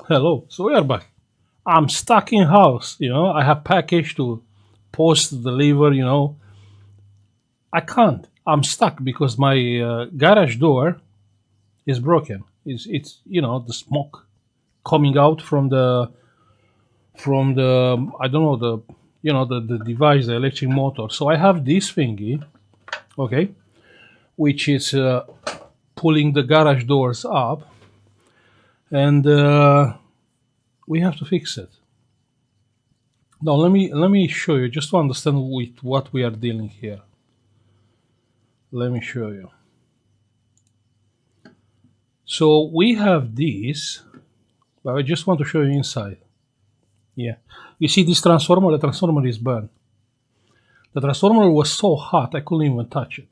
Hello. So we are back. I'm stuck in house. I have package to post, deliver. I can't. I'm stuck because my garage door is broken. It's the smoke coming out from the I don't know the device, the electric motor. So I have this thingy, okay, which is pulling the garage doors up, and we have to fix it. Now let me show you just to understand with what we are dealing here. Let me show you. So we have this, but I just want to show you inside. Yeah. You see this transformer? The transformer is burned. The transformer was so hot I couldn't even touch it.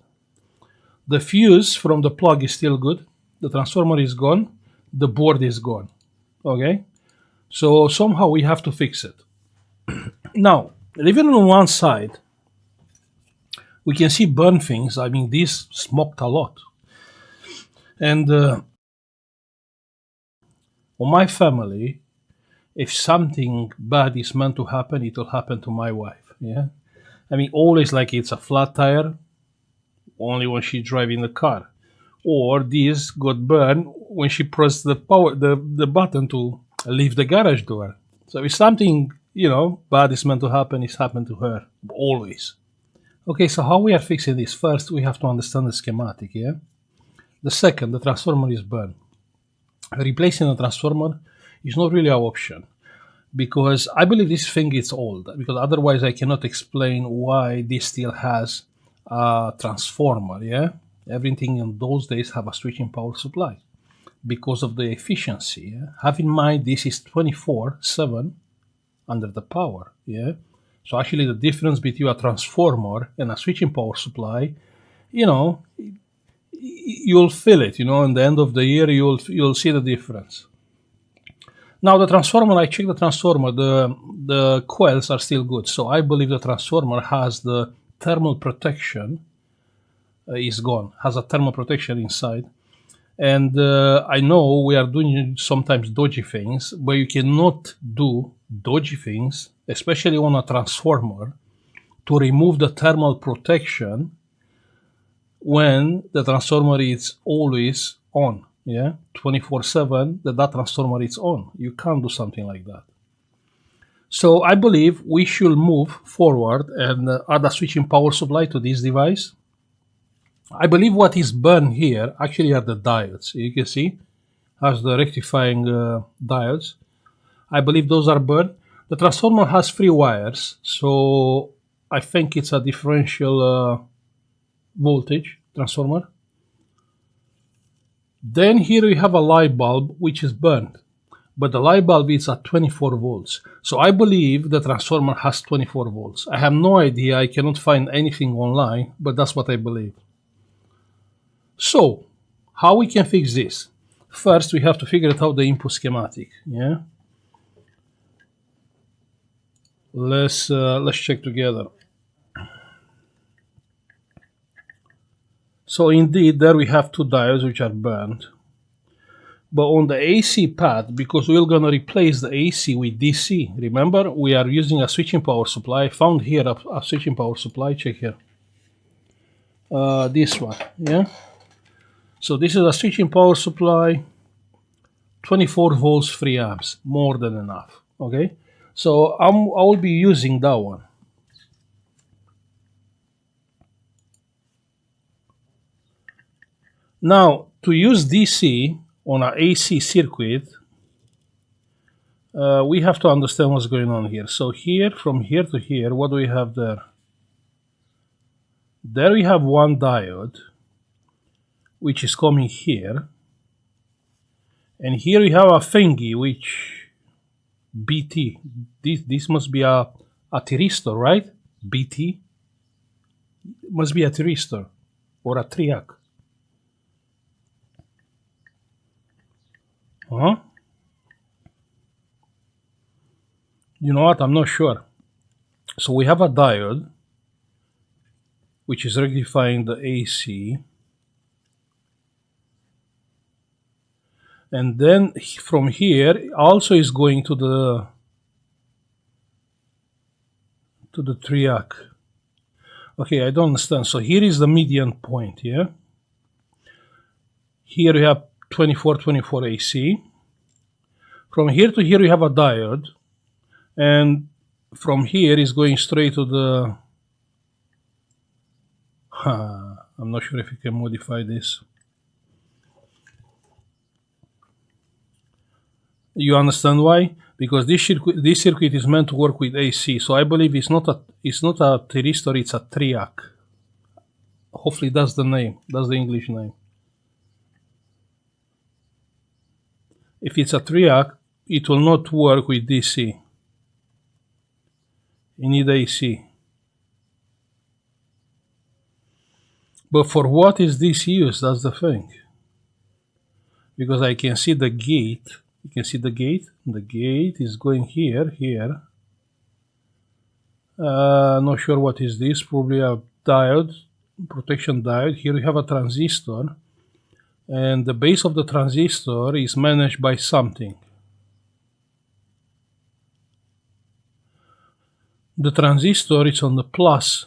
The fuse from the plug is still good. The transformer is gone. The board is gone. Okay? So somehow we have to fix it. Now, leaving on one side, we can see burn things. I mean, this smoked a lot. And on my family, if something bad is meant to happen, it will happen to my wife. Yeah. I mean, always like it's a flat tire, only when she's driving the car. Or this got burned when she pressed the button to leave the garage door. So if something, bad is meant to happen, it's happened to her. Always. Okay, so how we are fixing this? First, we have to understand the schematic, yeah? The second, the transformer is burned. Replacing the transformer is not really an option because I believe this thing is old. Because otherwise, I cannot explain why this still has a transformer. Yeah, everything in those days have a switching power supply because of the efficiency. Yeah? Have in mind this is 24/7 under the power. Yeah, so actually the difference between a transformer and a switching power supply, you know, you'll feel it. In the end of the year, you'll see the difference. Now the transformer, I checked the transformer. The coils are still good, so I believe the transformer has the thermal protection. Is gone, has a thermal protection inside, and I know we are doing sometimes dodgy things, but you cannot do dodgy things, especially on a transformer, to remove the thermal protection when the transformer is always on. Yeah, 24/7. That transformer is on. You can't do something like that. So I believe we should move forward and add a switching power supply to this device. I believe what is burned here actually are the diodes. You can see has the rectifying diodes. I believe those are burned. The transformer has 3 wires, so I think it's a differential voltage transformer. Then here we have a light bulb which is burned, but the light bulb is at 24 volts. So I believe the transformer has 24 volts. I have no idea, I cannot find anything online, but that's what I believe. So, how we can fix this? First, we have to figure out the input schematic. Yeah, let's check together. So indeed, there we have 2 diodes which are burned. But on the AC pad, because we're gonna replace the AC with DC, remember we are using a switching power supply. I found here a switching power supply. Check here. This one, yeah. So this is a switching power supply, 24 volts, 3 amps, more than enough. Okay, so I will be using that one. Now to use DC on an AC circuit, we have to understand what's going on here. So here, from here to here, what do we have there? There we have one diode, which is coming here. And here we have a thingy, which BT. This must be a thyristor, right? BT must be a thyristor or a triac. Huh? You know what? I'm not sure. So we have a diode, which is rectifying the AC. And then from here also is going to the triac. Okay, I don't understand. So here is the median point, yeah? Here you have 24 AC. From here to here you have a diode, and from here is going straight to the... I'm not sure if you can modify this. You understand why? Because this circuit is meant to work with AC, so I believe it's not a thyristor, it's a triac. Hopefully that's the name, that's the English name. If it's a triac, it will not work with DC. You need AC. But for what is this used? That's the thing. Because I can see the gate. You can see the gate. The gate is going here. Not sure what is this. Probably a diode, protection diode. Here we have a transistor. And the base of the transistor is managed by something. The transistor is on the plus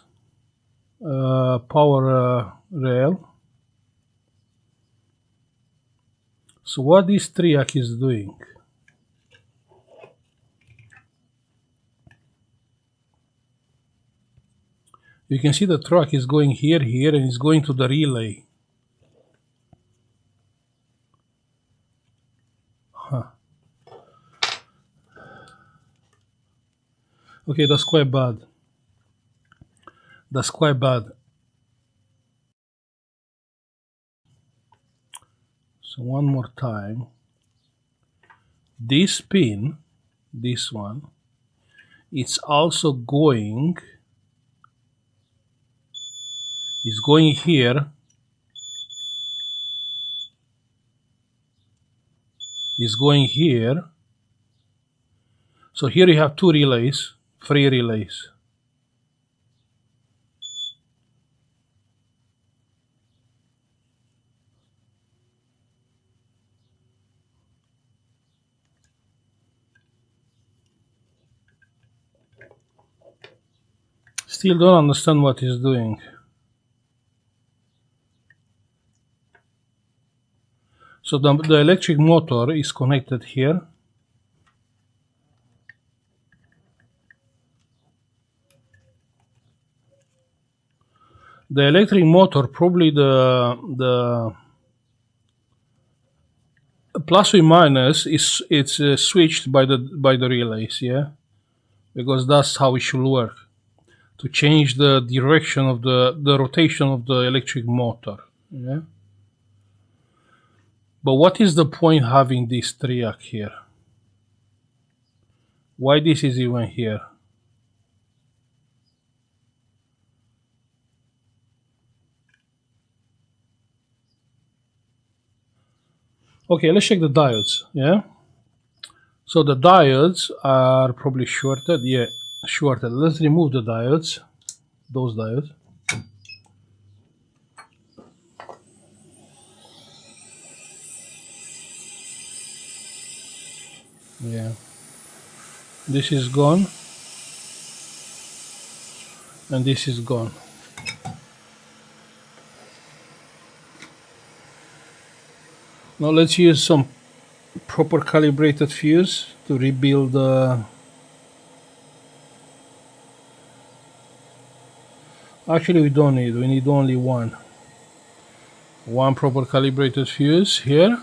power rail. So what this triac is doing? You can see the track is going here, and it's going to the relay. Okay, that's quite bad. That's quite bad. So one more time. This pin, this one, it's also going, it's going here, it's going here. So here you have two relays, 3 relays. Still don't understand what he's doing. So the electric motor is connected here. The electric motor, probably the plus or minus it's switched by the relays, yeah, because that's how it should work, to change the direction of the rotation of the electric motor, yeah. But what is the point having this triac here? Why this is even here? Okay, let's check the diodes, yeah. So the diodes are probably shorted, yeah, shorted. Let's remove the diodes, those diodes. Yeah, this is gone, and this is gone. Now let's use some proper calibrated fuse to rebuild the... Actually we don't need, we need only one proper calibrated fuse here.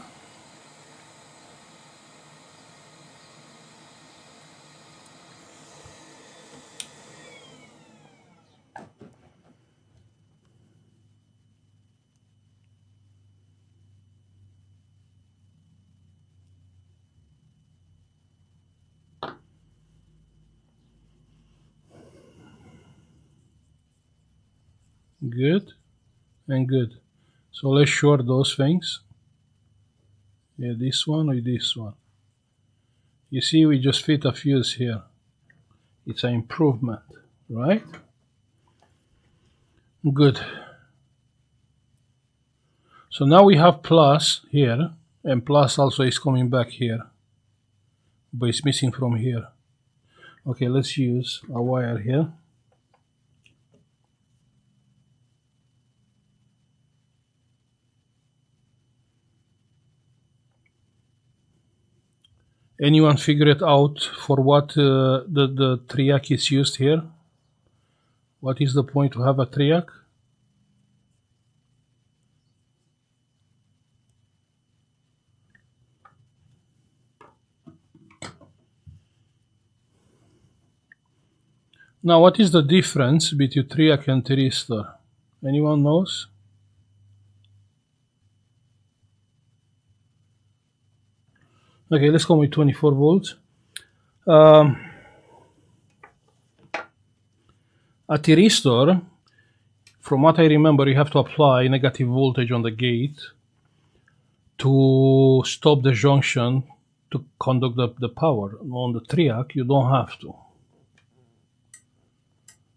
Good and good. So let's short those things. Yeah, this one or this one. You see, we just fit a fuse here. It's an improvement, right? Good. So now we have plus here, And plus also is coming back here, but it's missing from here. Okay, let's use a wire here. Anyone figure it out for what the triac is used here? What is the point to have a triac? Now, what is the difference between triac and thyristor? Anyone knows? Okay, let's go with 24 volts. A thyristor, from what I remember, you have to apply negative voltage on the gate to stop the junction to conduct the power. On the triac, you don't have to.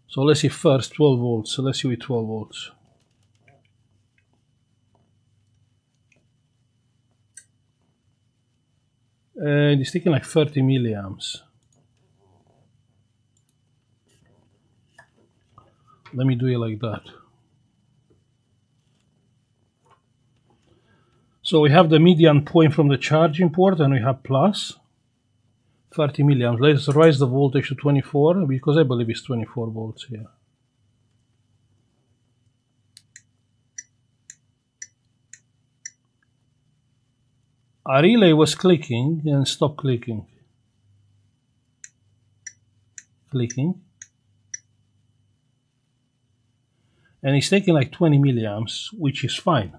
So let's see first 12 volts. So let's see with 12 volts. And it's taking like 30 milliamps. Let me do it like that. So we have the median point from the charging port and we have plus 30 milliamps. Let's raise the voltage to 24 because I believe it's 24 volts here. A relay was clicking and stopped clicking. Clicking. And it's taking like 20 milliamps, which is fine.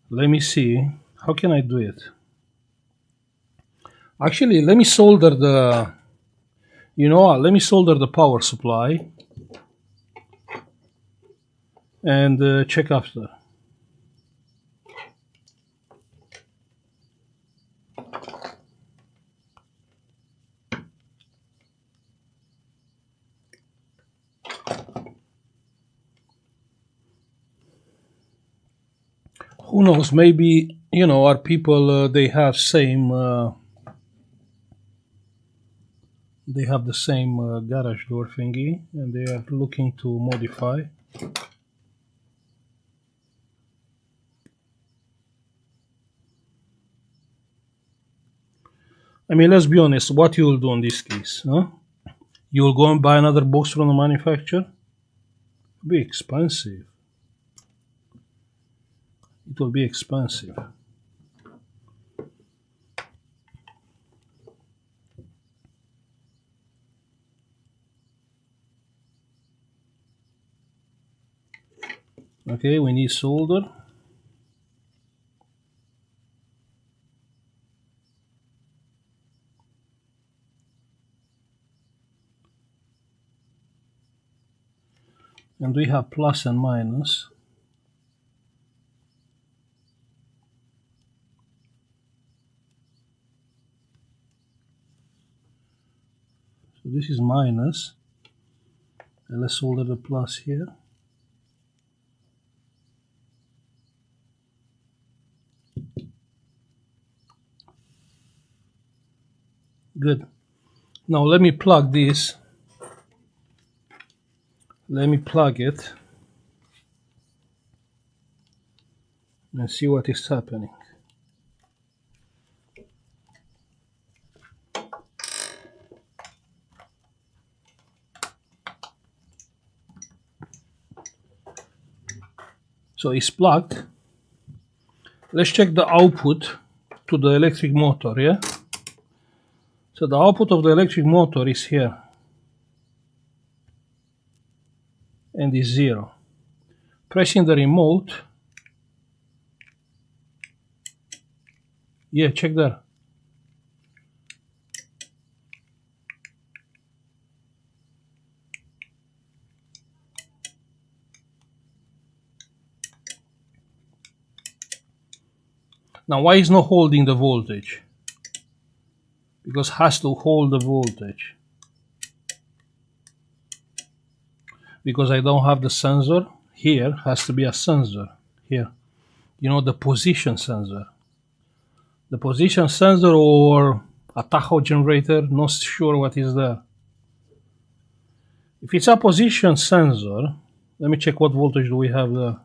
Let me see. How can I do it? Actually, let me solder the, let me solder the power supply and check after. Who knows, maybe, our people, they have the same garage door thingy and they are looking to modify. I mean, let's be honest, what you will do in this case, huh? You will go and buy another box from the manufacturer? It'll be expensive. It will be expensive. Okay, we need solder. And we have plus and minus. So this is minus. And let's solder the plus here. Good. Now let me plug this. Let me plug it and see what is happening. So it's plugged. Let's check the output to the electric motor, yeah? So the output of the electric motor is here. And is 0. Pressing the remote. Yeah, check there. Now why is not holding the voltage? Because has to hold the voltage. Because I don't have the sensor. Here has to be a sensor. Here. you know, the position sensor. The position sensor or a tacho generator, not sure what is there. If it's a position sensor, let me check what voltage do we have there.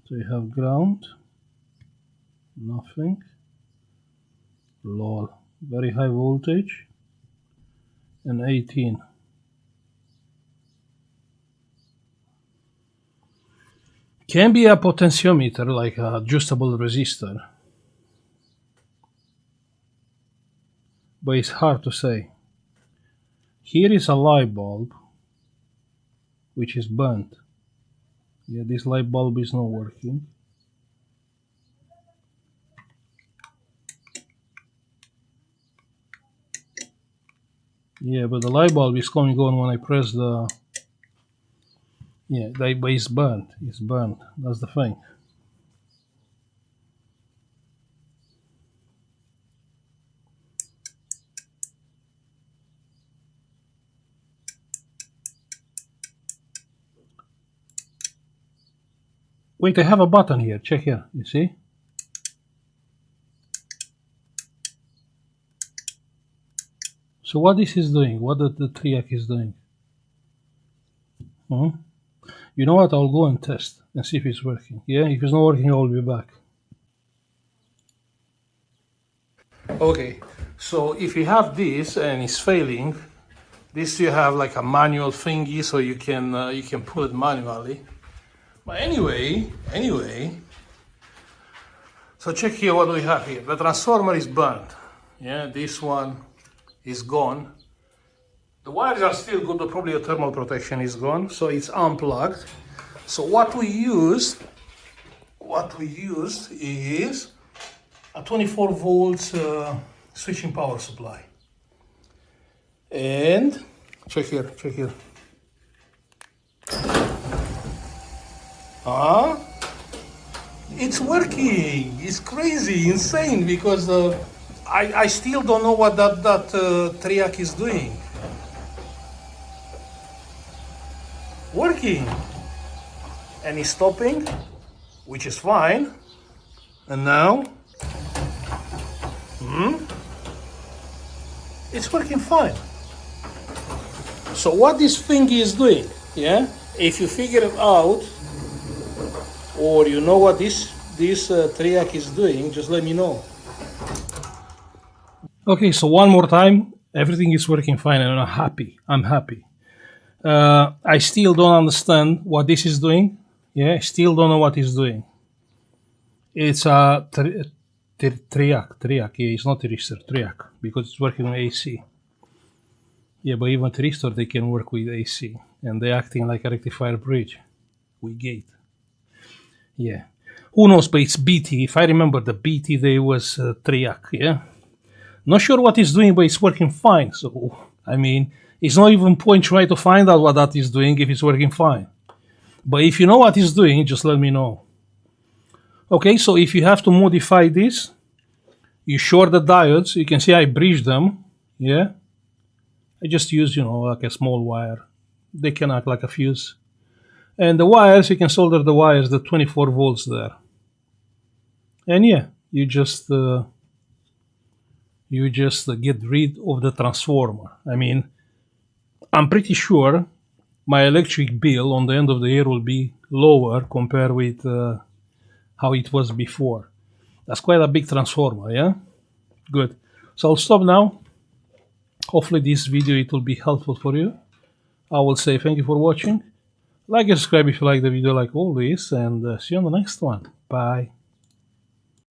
So we have ground, nothing, lol, very high voltage, and 18. Can be a potentiometer, like an adjustable resistor, but it's hard to say. Here is a light bulb, which is burnt. Yeah, this light bulb is not working. Yeah, but the light bulb is coming on when I press the... Yeah, but it's burnt. It's burnt. That's the thing. Wait, I have a button here. Check here. You see? So what this is doing? What the triac is doing? You know what? I'll go and test and see if it's working. Yeah, if it's not working, I'll be back. Okay, so if you have this and it's failing, this you have like a manual thingy, so you can pull it manually. But anyway, so check here what we have here. The transformer is burnt. Yeah, this one is gone. The wires are still good, but probably the thermal protection is gone, so it's unplugged. So what we used is a 24 volts switching power supply. And check here. It's working. It's crazy, insane, because I still don't know what that triac is doing. Working, and it's stopping, which is fine. And now it's working fine. So what this thing is doing, yeah, if you figure it out, or you know what this triac is doing, just let me know. Okay, so one more time, everything is working fine and I'm happy. I still don't understand what this is doing. Yeah, I still don't know what it's doing. It's a triac. Yeah, it's not a resistor, triac, because it's working on AC. Yeah, but even resistor, they can work with AC, and they're acting like a rectifier bridge with gate. Yeah, who knows, but it's BT. If I remember, the BT there was triac, yeah? Not sure what it's doing, but it's working fine. So, I mean, it's not even point trying to find out what that is doing if it's working fine. But if you know what it's doing, just let me know. Okay, so if you have to modify this, you short the diodes. You can see I bridge them, yeah? I just use, like a small wire. They can act like a fuse. And the wires, you can solder the wires, the 24 volts there. And yeah, you just get rid of the transformer. I mean, I'm pretty sure my electric bill on the end of the year will be lower compared with how it was before. That's quite a big transformer, yeah? Good. So I'll stop now. Hopefully this video, it will be helpful for you. I will say thank you for watching. Like and subscribe if you like the video like always, and see you on the next one. Bye.